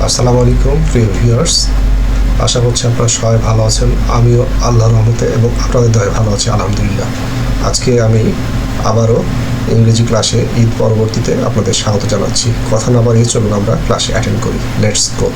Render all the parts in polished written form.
আসসালামু আলাইকুম প্রিয় ভিউয়ার্স, আশা করছি আপনারা সবাই ভালো আছেন। আমিও আল্লাহর রহমতে এবং আপনাদের দয়ায় ভালো আছি আলহামদুলিল্লাহ। আজকে আমি আবারও ইংরেজি ক্লাসে ঈদ পরবর্তীতে আপনাদের স্বাগত জানাচ্ছি। কথা না বাড়িয়ে চলুন আমরা ক্লাসে অ্যাটেন্ড করি। Let's go.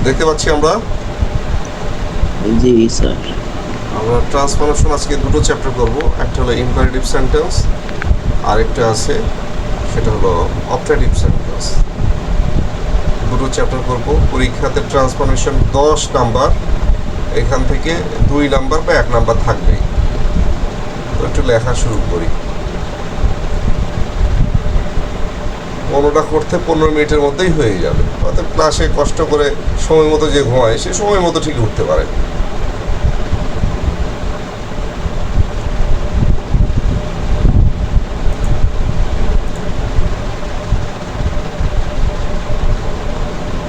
দেখতে পাচ্ছি আমরা জি স্যার। আমরা ট্রান্সফরমেশন আজকে দুটো চ্যাপ্টার করব। একটা হলো ইম্পারেটিভ সেন্টেন্স, আরেকটা আছে সেটা হলো অপারেটিভ সেন্টেন্স। দুটো চ্যাপ্টার করব। পরীক্ষাতে ট্রান্সফরমেশন 10 নাম্বার, এখান থেকে 2 নাম্বার বা 1 নাম্বার থাকবেই। তো একটু লেখা শুরু করি। 15টা করতে 15 মিনিটের মধ্যেই হয়ে যাবে। অর্থাৎ ক্লাসে কষ্ট করে সময় মতো যে ঘুমায় সে সময় মতো ঠিক উঠতে পারে।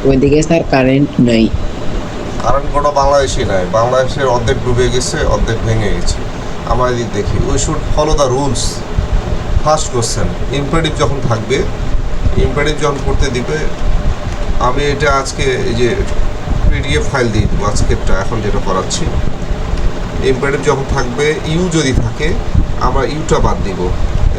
ওইদিকে স্যার কারেন্ট নাই। কারণ গোটা বাংলাদেশই নাই, বাংলাদেশের অর্ধেক ডুবে গেছে, অর্ধেক ভেঙে গেছে। আমরা এদিক দেখি, we should follow the rules. First question, imperative যখন থাকবে, ইম্পারেটিভ যখন করতে দিবে, আমি এটা আজকে এই যে পিডিএফ ফাইল দিয়ে দেবো আজকেরটা, এখন যেটা করাচ্ছি। ইম্পারেটিভ যখন থাকবে, ইউ যদি থাকে আমরা ইউটা বাদ দিব,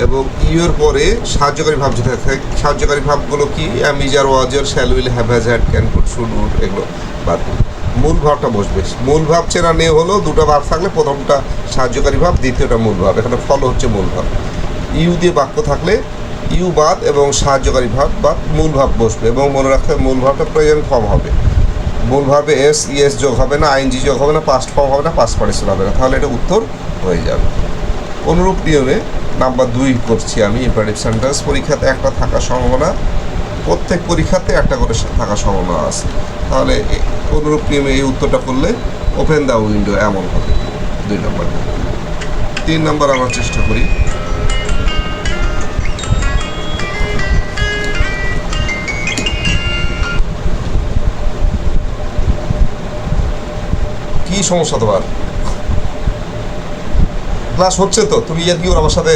এবং ইউর পরে সাহায্যকারী ভাব যেটা থাকে, সাহায্যকারী ভাবগুলো কি am is are, was were, shall, will, have, has, had, can, could, should, would, এগুলো বাদ দিব। মূল ভাবটা বসবে। মূল ভাব চেনা নিয়ে হলো দুটো ভাব থাকলে প্রথমটা সাহায্যকারী ভাব, দ্বিতীয়টা মূল ভাব। এখানে ফলো হচ্ছে মূল ভাব। ইউ দিয়ে বাক্য থাকলে ইউ বাদ এবং সাহায্যকারী ভাব বা মূল ভাব বসবে, এবং মনে রাখতে মূল ভাবটা প্রেজেন্ট ফর্ম হবে। মূল ভাবে এস ইএস যোগ হবে না, আইএনজি যোগ হবে না, পাস্ট ফর্ম হবে না, পাস্ট পার্টিসিপল হবে না, তাহলে এটা উত্তর হয়ে যাবে। অনুরূপ নিয়মে নাম্বার 2 করছি আমি। ইম্পারেটিভ সেন্টেন্স পরীক্ষাতে একটা থাকার সম্ভাবনা, প্রত্যেক পরীক্ষাতে একটা করে থাকার সম্ভাবনা আছে। তাহলে অনুরূপ নিয়মে এই উত্তরটা করলে ওপেন দ্য উইন্ডো এমন হবে 2 নম্বর। 3 নম্বর আমরা চেষ্টা করি। কি সমস্যা তোমার? ক্লাস হচ্ছে তো, তুমি ইয়ার কি ওর আমার সাথে?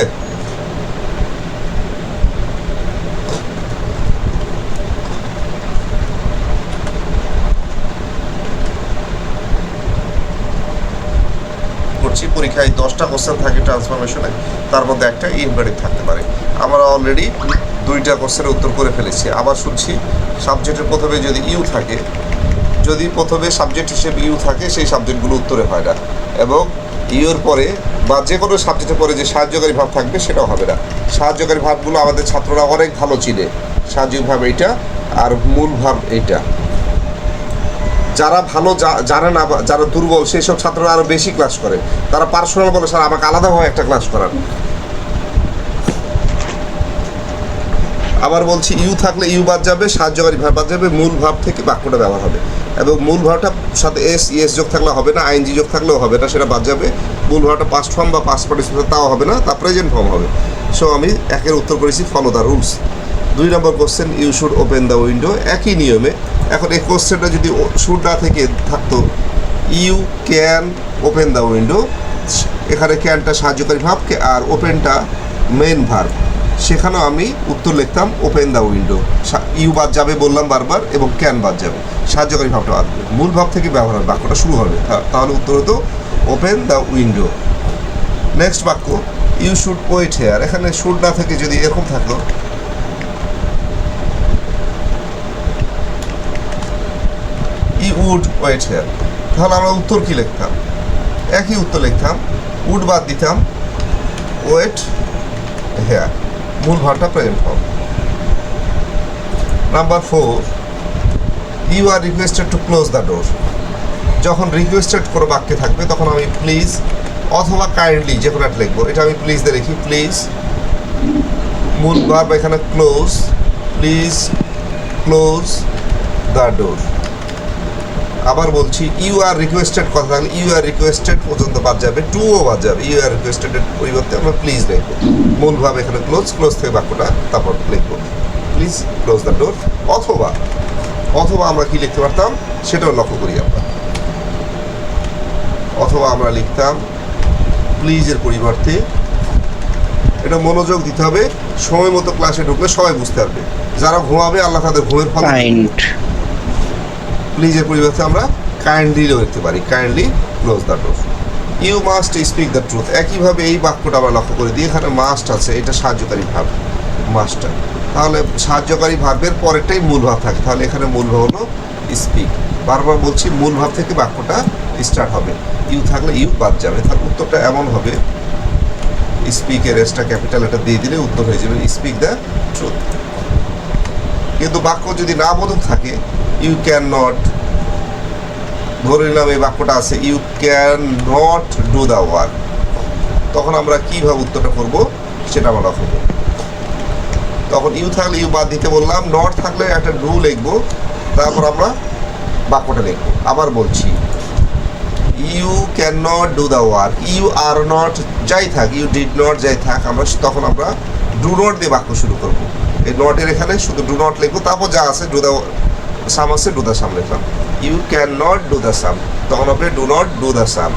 করছি পরীক্ষায় 10টা কোশ্চেন থাকে ট্রান্সফরমেশনে, তার মধ্যে একটা ইম্পারেটিভ থাকতে পারে। আমরা অলরেডি 2টা কোশ্চেনের উত্তর করে ফেলেছি। আবার শুনছি, সাবজেক্টের প্রথমে যদি ইউ থাকে, যদি প্রথমে সাবজেক্ট হিসেবে ইউ থাকে, সেই সাবজেক্টগুলো উত্তরে হয় না, এবং ইউর পরে বা যে কোনো সাবজেক্টের পরে যে সাহায্যকারী ভাব থাকবে সেটাও হবে না। সাহায্যকারী ভাবগুলো আমাদের ছাত্ররা অনেক ভালো চিনে। সাহায্যকারী ভাব এইটা আর মূল ভাব এইটা। যারা ভালো জানে না, যারা দুর্বল, সেই সব ছাত্ররা আরও বেশি ক্লাস করে। তারা পার্সোনাল বলে, স্যার আমাকে আলাদাভাবে একটা ক্লাস করান। আবার বলছি, ইউ থাকলে ইউ বাদ যাবে, সাহায্যকারী ভাব বাদ যাবে, মূল ভাব থেকে বাক্যটা ব্যবহার হবে, এবং মূল ভাবটার সাথে এস ইএস যোগ থাকলে হবে না, আইএনজি যোগ থাকলেও হবে না, সেটা বাদ যাবে। মূল ভাবটা পাস্ট ফর্ম বা পাস্ট পার্টিসিপল তাও হবে না, তা প্রেজেন্ট ফর্ম হবে। সো আমি একের উত্তর করেছি ফলো দ্য রুলস। 2 নম্বর question, you should open the window, একই নিয়মে। এখন এই কোশ্চেনটা যদি শুড না থেকে থাকতো, you can open the window, এখানে ক্যানটা সাহায্যকারী ভাব আর ওপেনটা মেন ভার্ব, সেখানেও আমি উত্তর লিখতাম ওপেন দ্য উইন্ডো। ইউ বাদ যাবে বললাম বারবার, এবং ক্যান বাদ যাবে, সাহায্যকারী ভাবটা বাদ যাবে, মূল ভাব থেকে ব্যবহার হবে, বাক্যটা শুরু হবে। তাহলে উত্তর হতো ওপেন দ্য উইন্ডো। নেক্সট বাক্য, ইউ শুড ওয়েট হেয়ার। এখানে শুড না থেকে যদি এরকম থাকতো, ইউ উড ওয়েট হেয়ার, তাহলে আমরা উত্তর কি লিখতাম? একই উত্তর লিখতাম, উড বাদ দিতাম, ওয়েট হেয়ার, মূল ভাবটা present form. Number 4, you are requested to close the door. যখন রিকোয়েস্টেড কোনো বাক্যে থাকবে তখন আমি প্লিজ অথবা কাইন্ডলি যে কোনো একটা লিখবো। এটা আমি প্লিজ দিয়ে লিখি, প্লিজ মূল ভাব এখানে ক্লোজ, প্লিজ ক্লোজ দ্য ডোর। আবার বলছি ইউ আর রিকোয়েস্টেড কথা থাকলে ইউ আর রিকোয়েস্টেড পর্যন্ত বাদ যাবে, টুও বাদ যাবে। ইউ আর রিকোয়েস্টেডের পরিবর্তে আমরা প্লিজ লিখবো। মূল ভাব এখানে ক্লোজ থেকে বাক্যটা তারপর লিখবো প্লিজ ক্লোজ দ্য ডোর। অথবা আমরা কি লিখতে পারতাম সেটাও লক্ষ্য করি আমরা। অথবা আমরা লিখতাম প্লিজের পরিবর্তে, এটা মনোযোগ দিতে হবে, সময় মতো ক্লাসে ঢুকলে সবাই বুঝতে পারবে। যারা ঘুমাবে আল্লাহ তাদের ঘুমের ফল। কাইন্ড, প্লিজের পরিবর্তে আমরা কাইন্ডলিও লিখতে পারি, kindly close the door. You must speak the truth. একইভাবে এই বাক্যটা আমরা লক্ষ্য করে দিই, এখানে মাস্ট আছে, এটা সাহায্যকারী ভাব মাস্টার। তাহলে সাহায্যকারী ভাবের পরেরটাই মূল ভাব থাকে, তাহলে এখানে মূল ভাব হলো স্পিক। বারবার বলছি মূল ভাব থেকে বাক্যটা স্টার্ট হবে, ইউ থাকলে ইউ বাদ যাবে। তাহলে উত্তরটা এমন হবে, স্পিকের এসটা ক্যাপিটাল এটা দিয়ে দিলে উত্তর হয়ে যাবে স্পিক দ্য ট্রুথ। কিন্তু বাক্য যদি না বোধক থাকে, ইউ ক্যান নট, ধরে নিলাম এই বাক্যটা আছে you can not do the work, তখন আমরা কীভাবে উত্তরটা করবো সেটা আমরা লক্ষ্য করব। তখন ইউ থাকলে ইউ বাদ দিতে বললাম, নট থাকলে একটা ডু লিখবো, তারপর আমরা বাক্যটা লিখবো। আবার বলছি you can not do the work, you are not যাই থাক, ইউ ডিড নট যাই থাক, আমরা তখন আমরা ডু নট দিয়ে বাক্য শুরু করবো। এই নটের এখানে শুধু ডু নট লিখবো, তারপর যা আছে ডু দ্য সাম আছে ডু দ্য সাম লিখলাম। You can not do the sum, তখন আপনি do not do the sum.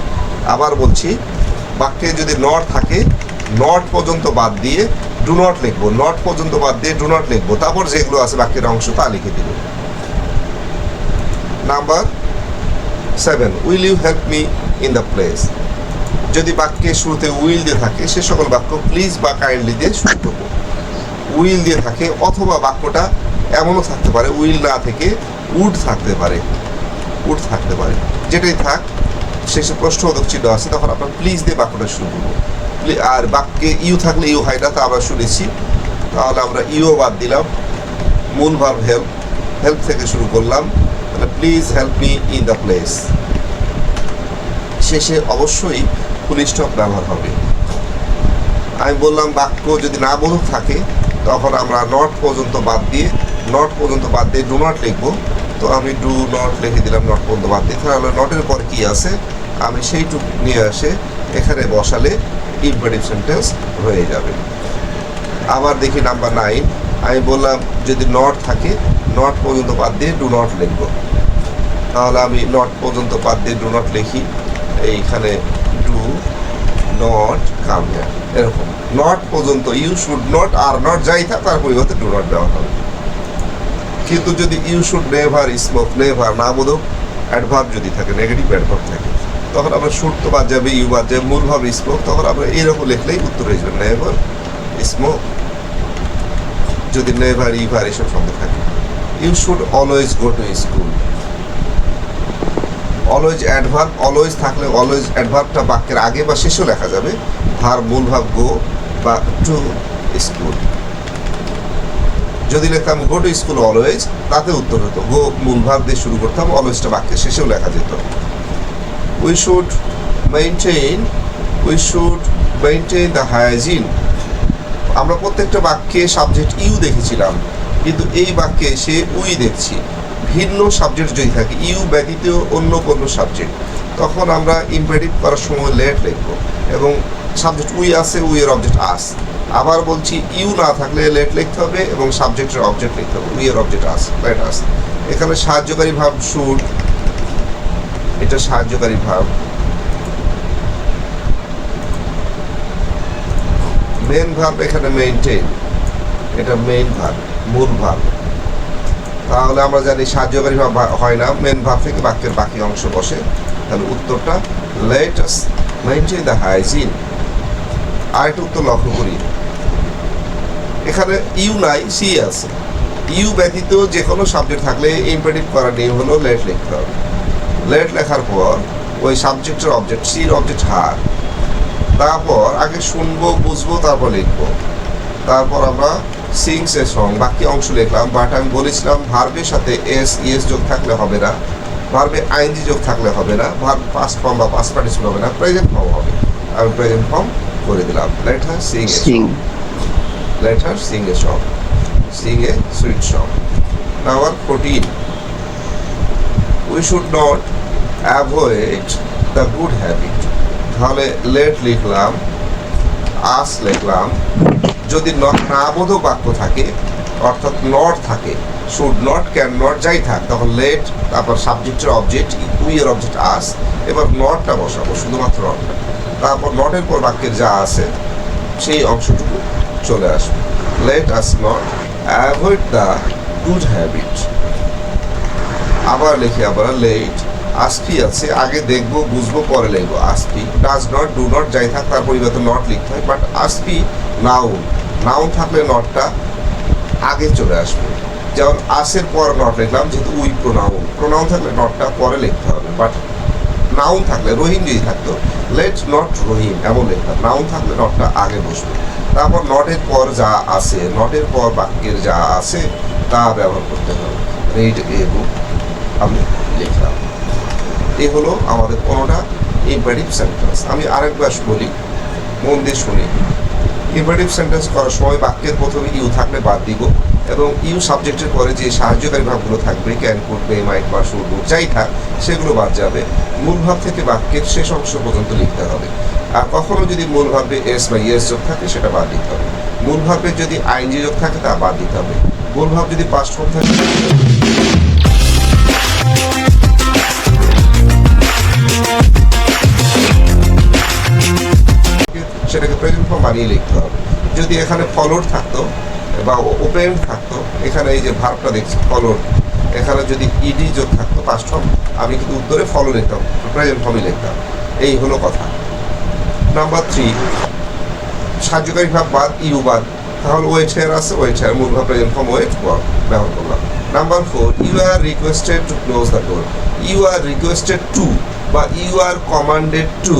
আবার বলছি বাক্যে যদি নট থাকে, নট পর্যন্ত বাদ দিয়ে ডু নট লিখবো, নট পর্যন্ত বাদ দিয়ে ডু নট লিখবো, তারপর যেগুলো আছে বাক্যের অংশ তা লিখে দিব। Number 7, will you help me in the place. যদি বাক্যের শুরুতে উইল দিয়ে থাকে, সে সকল বাক্য প্লিজ বা কাইন্ডলি দিয়ে শুরু করবো। উইল দিয়ে থাকে, অথবা বাক্যটা এমনও থাকতে পারে উইল না থেকে উড থাকতে পারে, উড থাকতে পারে, যেটাই থাক শেষে প্রশ্নবোধক চিহ্ন আছে, তখন আমরা প্লিজ দিয়ে বাক্যটা শুরু করবো। আর বাক্যে ইউ থাকলে ইউ হয় না, তা আমরা শুনেছি, তাহলে আমরা ইউ বাদ দিলাম। মূল ভার্ব হেল্প, হেল্প থেকে শুরু করলাম, তাহলে please help me in the place. শেষে অবশ্যই ফুল স্টপ ব্যবহার হবে। আমি বললাম বাক্য যদি না বোধক থাকে, তখন আমরা নট পর্যন্ত বাদ দিয়ে ডু নট লিখবো। তো আমি ডু নট লিখে দিলাম, নট পর্যন্ত বাদ দিয়ে। তাহলে নটের পর কি আছে আমি সেইটুকু নিয়ে আসে এখানে বসালে ইম্পারেটিভ সেন্টেন্স হয়ে যাবে। আবার দেখি নাম্বার 9, আমি বললাম যদি নট থাকে, নট পর্যন্ত বাদ দিয়ে ডু নট লিখবো। তাহলে আমি নট পর্যন্ত বাদ দিয়ে ডু নট লিখি, এইখানে ডু নট কাম হিয়ার, এরকম। নট পর্যন্ত you should not are not যাই থাক, তার পরিবর্তে ডু নট দেওয়া হবে। কিন্তু যদি you should never smoke, never না বোধক অ্যাডভার্ব যদি থাকে, নেগেটিভ অ্যাডভার্ব থাকে, তখন আমরা শুড তো বাদ যাবে, ইউ বাদ যাবে, মূল ভাব স্মোক, তখন আমরা এরকম লিখলেই উত্তর হয়ে যাবে নেভার স্মোক। যদি নেভার ইভার এসব শব্দ থাকে। You should always go to school, always adverb, always থাকলে অলওয়েজ অ্যাডভার্বটা বাক্যের আগে বা শেষেও লেখা যাবে। ভার মূল ভাব গো বা টু স্কুল। যদি লিখতাম গো টু স্কুল অলওয়েজ, তাতে উত্তর হতো গো মূল ভাব দিয়ে শুরু করতাম, অলওয়েজটা বাক্যের শেষেও লেখা যেত। We should maintain the hygiene. আমরা প্রত্যেকটা বাক্যে সাবজেক্ট ইউ দেখেছিলাম, কিন্তু এই বাক্যে সে উই দেখছি। ভিন্ন সাবজেক্ট যদি থাকে, ইউ ব্যতীত অন্য কোনো সাবজেক্ট, তখন আমরা ইম্পারেটিভ করার সময় লেট লিখবো, এবং সাবজেক্ট উই আছে, উই এর অবজেক্ট আস। আবার বলছি ইউ না থাকলে লেট লিখতে হবে এবং সাবজেক্টের অবজেক্ট লিখতে হবে, উই এর অবজেক্ট আস, লেট আস। এখানে সাহায্যকারী ভাব শুড, এটা সাহায্যকারী ভাব। মেন ভার্ব এখানে মেইনটেইন, এটা মেইন ভার্ব, মূল ভার্ব। তাহলে আমরা জানি সাহায্যকারী ভাব হয় না, মেন ভার্ব থেকে বাক্যের বাকি অংশ বসে। তাহলে উত্তরটা let us maintain the hygiene. আরেকটা উত্তর লক্ষ্য করি, এখানে ইউ নাই, সি আছে। ইউ ব্যতীত যে কোনো সাবজেক্ট থাকলে ইম্পারেটিভ করার নিয়ম হলো লেট লিখতে হবে। লেট লেখার পর ওই সাবজেক্টের অবজেক্ট, সির অবজেক্ট হার, তারপর আগে শুনবো বুঝবো তারপর লিখবো। তারপর আমরা সিংস এ সং, বাকি অংশ লিখলাম। বাট আমি বলেছিলাম ভার্বের সাথে ইএস যোগ থাকলে হবে না, ভার্বে আইএনজি যোগ থাকলে হবে না, ভার্ব পাস্ট ফর্ম বা পাস্ট পার্টিসিপল হবে না, প্রেজেন্ট ফর্ম হবে। আমি প্রেজেন্ট ফর্ম করে দিলাম। Let her Singh a song, let her Singh a song, Singh a sweet song. Number 14, we should not avoid the good habit. তাহলে লেট লিখলাম, আস লিখলাম। যদি না বোধক বাক্য থাকে অর্থাৎ নট থাকে, শুড নট, ক্যান নট যাই থাক, তখন লেট, তারপর সাবজেক্টের অবজেক্ট উই এর অবজেক্ট আস, এবার নটটা বসাবো, শুধুমাত্র নটটা। তারপর নটের পর বাক্যের যা আছে সেই অংশটুকু চলে আসবে। Let us not avoid the good habit. আবার লিখি আমরা লেট, আসপি আছে, আগে দেখবো বুঝবো পরে লিখবো আসপি। ডাজ নট, ডু নট যাই থাক তার পরিবর্তে নট লিখতে হয়, বাট আসপি নাউন, নাউন থাকলে নটটা আগে চলে আসবে। যেমন আসের পর নট লিখলাম, যেহেতু উই প্রোনাউন, প্রোনাউন থাকলে নটটা পরে লিখতে হবে, বাট নাউন থাকলে রহিম যদি থাকতো লেট নট রহিম এমন লিখতাম, নাউন থাকলে নটটা আগে বসবে। তারপর নটের পর যা আছে, নটের পর বাক্যের যা আছে তা ব্যবহার করতে হবে। রিড এ বুক আমি লিখলাম। এই হলো আমাদের কোনোটা ইম্পারেটিভ সেন্টেন্স। আমি আরেকবার বলি, মন দিয়ে শুনি। ইম্পারেটিভ সেন্টেন্স করার সময় বাক্যের প্রথমে ইউ থাকলে বাদ দিব, এবং ইউ সাবজেক্টের পরে যে সাহায্যকারী ভাবগুলো থাকবে, ক্যান, কুড, মে, মাইট বা শুড, উড যাই থাক সেগুলো বাদ যাবে। মূল ভাব থেকে বাক্যের শেষ অংশ পর্যন্ত লিখতে হবে। আর কখনো যদি মূল ভাবে এস বা ইয়েস যোগ থাকে সেটা বাদ দিতে হবে। মূল ভাবে যদি আইনজি যোগ থাকে তা বাদ দিতে হবে। মূল ভাব যদি পাস্ট ফর্ম থাকে সেটাকে প্রেজেন্ট ফর্ম বানিয়ে লিখতে হবে। যদি এখানে ফলোড থাকতো বা ওপেন থাকতো, এখানে এই যে ভার্বটা দেখছি ফলোড, এখানে যদি ইডি যোগ থাকতো পাস্ট ফর্ম, আমি কিন্তু উত্তরে ফলো লিখতাম, প্রেজেন্ট ফর্মই লিখতাম। এই হলো কথা। নাম্বার 3, সাহায্যকারী ভাব বাদ, ইউ বাদ, তাহলে ওয়েট হেয়ার আছে, ওয়েট হেয়ার মূল ভাব প্রেজেন্ট ফর্ম ওয়েট ব্যবহার করলাম। Number 4, you are requested to close the door. You are requested to বা ইউ আর কমান্ডেড টু,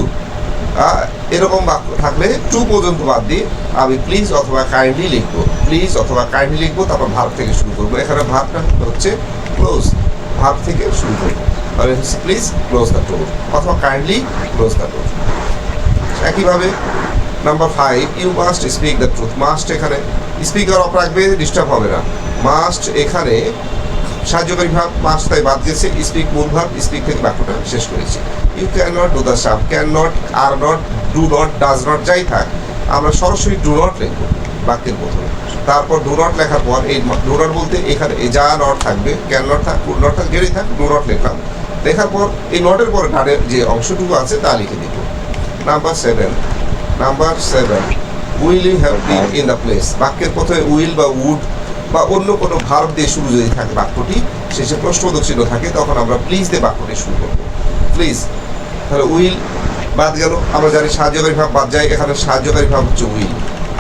এরকম বাক্য থাকলে টু পর্যন্ত বাদ দিয়ে আমি প্লিজ অথবা কাইন্ডলি লিখবো। প্লিজ অথবা কাইন্ডলি লিখবো, তারপর ভার্ব থেকে শুরু করবো। এখানে ভার্বটা হচ্ছে ক্লোজ, ভার্ব থেকে শুরু করবো। তাহলে হচ্ছে প্লিজ ক্লোজ দ্য ডোর অথবা কাইন্ডলি ক্লোজ দ্য ডোর। একইভাবে number 5, you must speak the truth. Must এখানে স্পিকার অফ রাখবে, ডিস্টার্ব হবে না। মাস্ট এখানে সাহায্যকারী ভাব, মাস্ট তাই বাদ দিয়েছে, স্পিক মূল ভাব, স্পিক থেকে বাক্যটা শেষ করেছি। You can not do the sub, can not, are not, do not, does not যাই থাক আমরা সরাসরি ডু নট লিখবো বাক্যের প্রথমে। তারপর ডু নট লেখার পর এই ডু নট বলতে এখানে যা নট থাকবে, ক্যান নট থাক, কুড নট থাক, যেটাই থাক ডু নট লিখলাম। লেখার পর এই নটের পরে ডানের যে অংশটুকু আছে তা লিখে দিব। Number 7, will you have been in the place. বাক্যের প্রথমে উইল বা উড বা অন্য কোনো ভার্ব দিয়ে শুরু যদি থাকে বাক্যটি, শেষে প্রশ্নবোধক চিহ্ন থাকে, তখন আমরা প্লিজ দিয়ে বাক্যটি শুরু করবো। প্লিজ, তাহলে উইল বাদ গেল। আমরা জানি সাহায্যকারী ভাব বাদ যায়, এখানে সাহায্যকারী ভাব হচ্ছে উইল।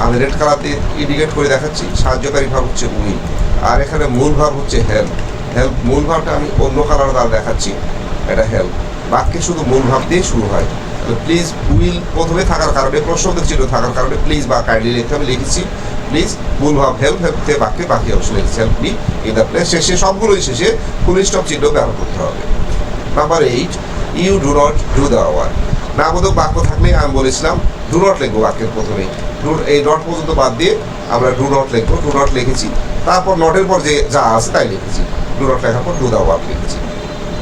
আমি রেড কালার দিয়ে ইন্ডিকেট করে দেখাচ্ছি, সাহায্যকারী ভাব হচ্ছে উইল। আর এখানে মূল ভাব হচ্ছে হেল্প। হেল্প মূল ভাবটা আমি অন্য কালার দ্বারা দেখাচ্ছি, এটা হেল্প। বাক্যে শুধু মূল ভাব দিয়ে শুরু হয়। তাহলে প্লিজ, উইল প্রথমে থাকার কারণে, প্রশ্নবোধক চিহ্ন থাকার কারণে প্লিজ বা কাইন্ডলি লিখতে আমি লিখেছি প্লিজ। মূল ভাব হেল্প, হেল্প থেকে বাক্যে বাকি অংশ লিখেছি help me in the place. শেষে সবগুলোই শেষে ফুল স্টপ চিহ্ন ব্যবহার করতে হবে। Number 8, you do not do the work. না বোধক বাক্য থাকলে আমি বলেছিলাম ডু নট লিখবো বাক্যের প্রথমেই। এই নট পর্যন্ত বাদ দিয়ে আমরা ডু নট লিখবো, ডু নট লিখেছি। তারপর নটের পর যে যা আছে তাই লিখেছি, ডু নট লেখার পর ডু দ্য ওয়ার্ক লিখেছি।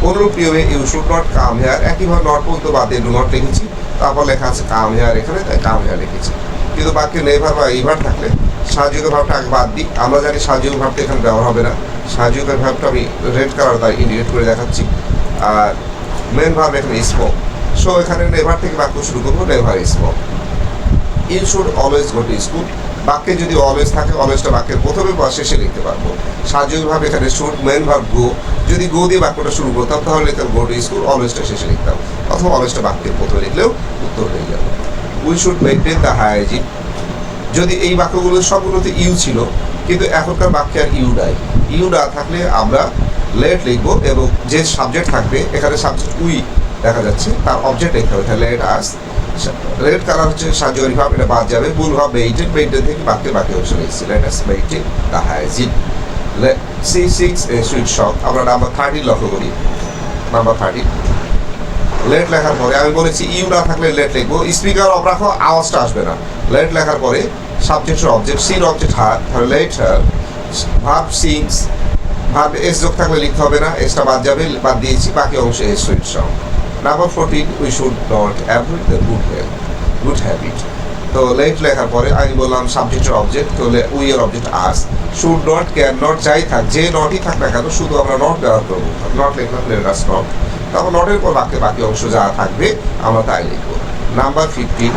অনুরূপ নিয়মে you should not come here, একইভাবে নট পর্যন্ত বাদ দিয়ে ডু নট লিখেছি। তারপর লেখা আছে কাম হেয়ার এখানে, তাই কাম হেয়ার লিখেছি। কিন্তু বাক্যে নেভার বা ইভার থাকলে সাহায্যকারী ভাবটা আগে বাদ দিই। আমরা জানি সাহায্যকারী ভাবটা এখানে ব্যবহার হবে না। সাহায্যকারী ভাবটা আমি রেড কালার দ্বারা ইন্ডিকেট করে দেখাচ্ছি। আর মেন ভাব এখানে স্পোক, সো এখানে নেভার থেকে বাক্য শুরু করবো, never spoke. You should always go to school, বাক্যে যদি অলওয়েজ থাকে অলওয়েজটা বাক্যের প্রথমে বা শেষে লিখতে পারবো। সাহায্যকারী ভাব এখানে শুড, মেন ভাব গো, যদি গো দিয়ে বাক্যটা শুরু করতাম তাহলে লিখতাম গো টু স্কুল, অলওয়েজটা শেষে লিখতাম, অথবা অলওয়েজটা বাক্যের প্রথমে লিখলেও উত্তর হয়ে যাবে। We should maintain the hygiene, যদি এই বাক্যগুলো সবগুলোতে ইউ ছিল কিন্তু এখনকার বাক্যে আর ইউ নাই, ইউ না থাকলে আমরা লেট লিখবো, এবং যে সাবজেক্ট থাকবে এখানে সাবজেক্ট উই দেখা যাচ্ছে, তার অবজেক্ট লিখতে হবে। তাহলে লেট আস, রেড কালার হচ্ছে সাহায্যকারী ভাব, এটা বাদ যাবে। মূল ভাব মেইনটেইন, মেইনটেইন থেকে বাক্যের বাকি অংশ লিখছি let us maintain the hygiene. C6 sweet shop, আমরা নাম্বার 30 লক্ষ্য করি। নাম্বার 30, লেট লেখার পরে আমি বলেছি ইউ না থাকলে লেট লিখবো, স্পিকার অফ রাখো, আওয়াজটা আসবে না। লেট লেখার পরে সাবজেক্টের অবজেক্ট, সির অবজেক্ট হার, তাহলে let her, verb sings, verb S যোগ থাকলে লিখতে হবে না, এসটা বাদ যাবে, বাদ দিয়েছি, বাকি অংশ S sweet sound. Number 14, we should not avoid the good habit. তো লেট লেখার পরে আমি বললাম সাবজেক্টের অবজেক্ট, তাহলে উই এর object us, should not, can not, যাই থাক, যে নটই থাক না কেন, শুধু আমরা নট ব্যবহার করবো। নট লিখলাম, লেট আস নট, তারপর নটের পর বাকি অংশ যা থাকবে আমরা তাই লিখবো। নাম্বার 15,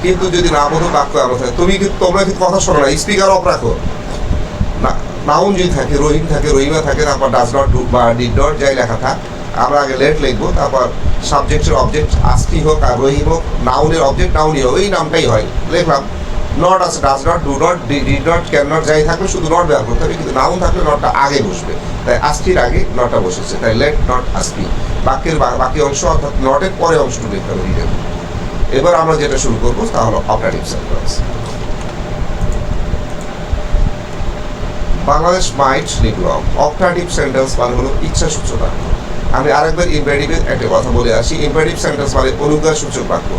কিন্তু যদি নামবোধক বাক্য আমরা থাকে, তোমরা কিন্তু কথা শোনো না, স্পিকার অফ রাখো। নাউন যদি থাকে, রহিম থাকে, রহিমা থাকে, তারপর ডাজ নট, ডু বা ডিড নট, যাই লেখা থাক, আমরা আগে লেট লিখবো, তারপর সাবজেক্টের অবজেক্ট আস্কি হোক আর রহিম হোক, নাউনের অবজেক্ট নাউনই হোক, ওই নামটাই হয়, লিখলাম। নট আছে, does not, do not, did not, can not, যাই থাকবে শুধু নট ব্যবহার করতে হবে, কিন্তু নাউন থাকলে নটটা আগে বসবে, তাই আস্কির আগে নটটা বসেছে, তাই লেট নট আস্কি। বাক্যের বাকি অংশ অর্থাৎ নটের পরে অংশটা লিখতে হবে রিডের। এবার আমরা যেটা শুরু করবো তা হলো অপারেটিভ সেন্টেন্স। বাংলাদেশ মাইট লিখলাম। অপারেটিভ সেন্টেন্স মানে হলো ইচ্ছা সূচনা। আমি আরেকবার ইম্পারেটিভের একটা কথা বলে আসি। ইম্পারেটিভ সেন্টেন্স মানে অনুজ্ঞা সূচক বাক্য,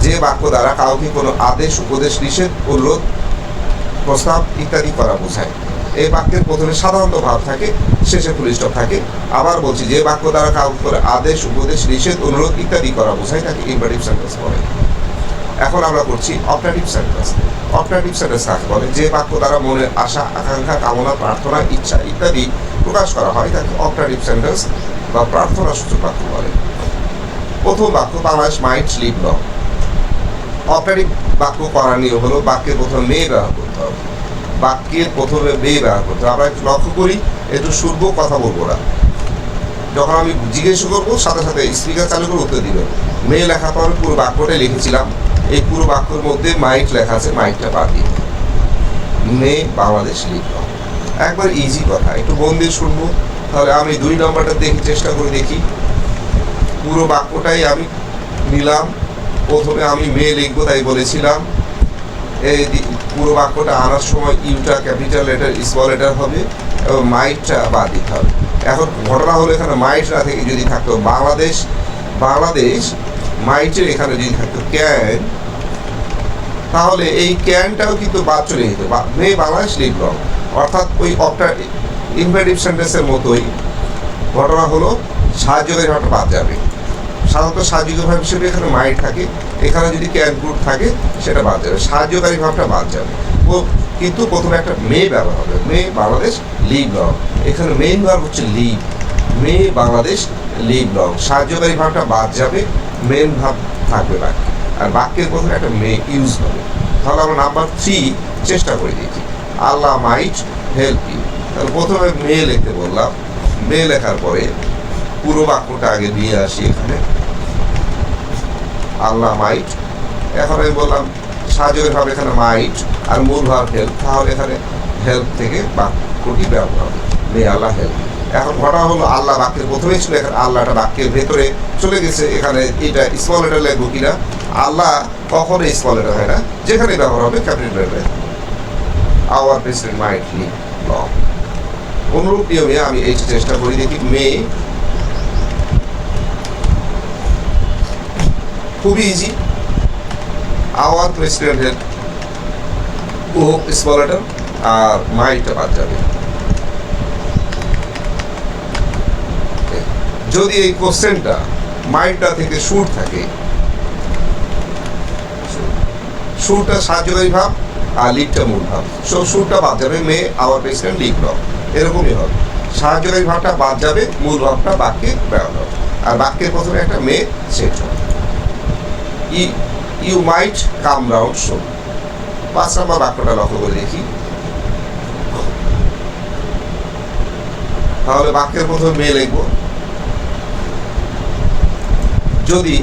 যে বাক্য দ্বারা কাউকে কোনো আদেশ, উপদেশ, নিষেধ, অনুরোধ, প্রস্তাব ইত্যাদি করা বোঝায়। এই বাক্যের প্রথমে সাধারণত ভাব থাকে, শেষে ফুল স্টপ থাকে। আবার বলছি, যে বাক্য দ্বারা কাউকে করে আদেশ, উপদেশ, নিষেধ, অনুরোধ ইত্যাদি করা বোঝায় তাকে ইম্পারেটিভ সেন্টেন্স বলে। এখন আমরা করছি অপারেটিভ সেন্টেন্স। অপারেটিভ সেন্টেন্স কাকে বলে? যে বাক্য দ্বারা মনের আশা, আকাঙ্ক্ষা, কামনা, প্রার্থনা, ইচ্ছা ইত্যাদি প্রকাশ করা হয় তাকে অপারেটিভ সেন্টেন্স বা প্রার্থনা সূচক বাক্য বলে। প্রথম বাক্য, বাংলাদেশ মাইট লিভ লং। অপারেটিভ বাক্য করার নিয়ম হলো বাক্যের প্রথমে মে ব্যবহার করতে হবে। বাক্যের প্রথমে মে ব্যবহার করতে হবে। আমরা একটু লক্ষ্য করি, একটু শুনবো, কথা বলবো না। যখন আমি জিজ্ঞেস করবো সাথে সাথে স্পিকার চালু করে উত্তর দিবেন। মে লেখা পর পুরো বাক্যটাই লিখেছিলাম, এই পুরো বাক্যের মধ্যে মাইট লেখা আছে, মাইটটা বাদ দিয়ে মে বাংলাদেশ লিভ লং। একবার ইজি কথা, একটু মন দিয়ে শুনবো। তাহলে আমি 2 নম্বরটা দেখি, চেষ্টা করে দেখি। পুরো বাক্যটাই আমি নিলাম, প্রথমে আমি মে লিখবো তাই বলেছিলাম। এই পুরো বাক্যটা আনার সময় ইউটা ক্যাপিটাল লেটার, স্মল লেটার হবে এবং মাইটটা বাদ দিতে হবে। এখন ঘটনা হলো এখানে মাইট না থেকে যদি থাকতো বাংলাদেশ মাইটের এখানে যদি থাকতো ক্যান, তাহলে এই ক্যানটাও কিন্তু বাদ চলে যেত, মে বাংলাদেশ লিভ লং। অর্থাৎ ওই ইম্পারেটিভ সেন্টেন্সের মতোই ঘটনা হলো সাহায্যকারী ভাবটা বাদ যাবে। সাধারণত সাহায্যকারী ভাব হিসেবে এখানে মাইট থাকে, এখানে যদি ক্যান গুড থাকে সেটা বাদ যাবে, সাহায্যকারী ভাবটা বাদ যাবে। কিন্তু প্রথমে একটা মে ব্যবহার হবে, মে বাংলাদেশ লিভ লং। এখানে মেইন ভার্ব হচ্ছে লিভ, মে বাংলাদেশ লিভ লং। সাহায্যকারী ভাবটা বাদ যাবে, মেন ভাব থাকবে বাক্যে, আর বাক্যের প্রথমে একটা মে ইউজ হবে। তাহলে আমরা নাম্বার 3 চেষ্টা করে দেখি। আল্লাহ মাইট হেল্প ইউ। তাহলে প্রথমে মে লিখতে বললাম, মে লেখার পরে পুরো বাক্যটা আগে নিয়ে আসি এখানে, আল্লাহ মাইট। এখন আমি বললাম সাহায্যের ভাব এখানে মাইট আর মূল ভাব হেল্প, তাহলে এখানে হেল্প থেকে বাক্যটি ব্যবহার হবে, মে আল্লাহ হেল্প। এখন ঘটনা হলো আল্লাহ বাক্যের প্রথমেই ছিল, এখানে আল্লাহটা বাক্যের ভেতরে চলে গেছে। এখানে এটা স্মল লেটার লিখবো কিনা? আল্লাহ কখনোই স্মল লেটার হয় না, যেখানে ব্যবহার হবে capital letter. Our president might live long. অনুরূপ নিয়মে আমি এই চেষ্টা করি দেখি। মে খুবই ইজি, আওয়ার প্রেসিডেন্টের ও স্মল লেটার আর মাইটটা বাদ যাবে। যদি এই কোশ্চেনটা মাইটটা থেকে শুট থাকে, শুটটা সাহায্যকারী ভাব আর লিভটা মূল ভাব, শুটটা বাদ যাবে, মে আওয়ার প্রেসিডেন্ট লিভ লং, এরকমই হবে। সাহায্যকারী ভাবটা বাদ যাবে, মূল ভাবটা বাক্যে ব্যবহার হবে, আর বাক্যের প্রথমে একটা মে সেট হবে। ইউ মাইট কাম রাউন্ড সুন। 5 নম্বর বাক্যটা লক্ষ্য করে দেখি। তাহলে বাক্যের প্রথমে মে লিখবো। যদি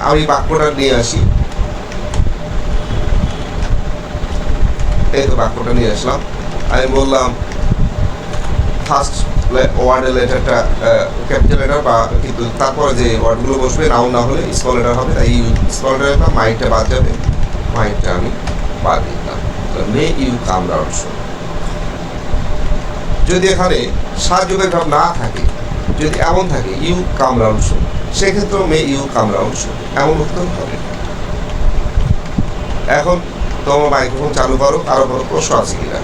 আমি বাক্যটা নিয়ে আসি, এই তো বাক্যটা নিয়ে আসলাম। আমি বললাম ফার্স্ট ওয়ার্ডের লেটারটা ক্যাপিটাল লেটার, বা কিন্তু তারপরে যে ওয়ার্ডগুলো বসবে নাউন না হলে স্মল লেটার হবে, তাই স্মল লেটার মাইটটা বাদ যাবে, মাইটটা আমি বাদ দিলাম। মে ইউ কাম রাউন্ড সুন। যদি এখানে সাহায্যকারী ভাব না থাকে, যদি এমন থাকে ইউ কাম রাউন্ড সুন, সেক্ষেত্রেও মে ইউ কাম রাউন্ড সুন, এমন উত্তর হবে। এখন তোমার মাইক্রোফোন চালু করো, আরো কোনো প্রশ্ন আছে কিনা?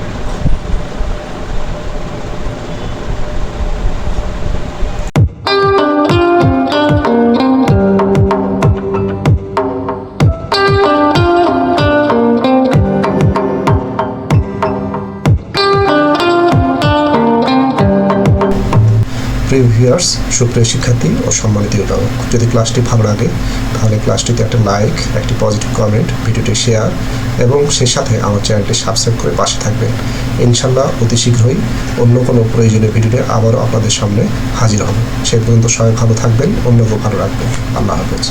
সুপ্রিয় ভিউয়ার্স, সুপ্রিয় শিক্ষার্থী ও সম্মানিত অভিভাবক, যদি ক্লাসটি ভালো লাগে তাহলে ক্লাসটিতে একটা লাইক, একটি পজিটিভ কমেন্ট, ভিডিওটি শেয়ার এবং সেই সাথে আমার চ্যানেলটি সাবস্ক্রাইব করে পাশে থাকবেন। ইনশাল্লাহ অতি শীঘ্রই অন্য কোনো প্রয়োজনীয় ভিডিওতে আবারও আপনাদের সামনে হাজির হব। সেই পর্যন্ত সবাই ভালো থাকবেন, অন্যকেও ভালো রাখবেন। আল্লাহ হাফেজ।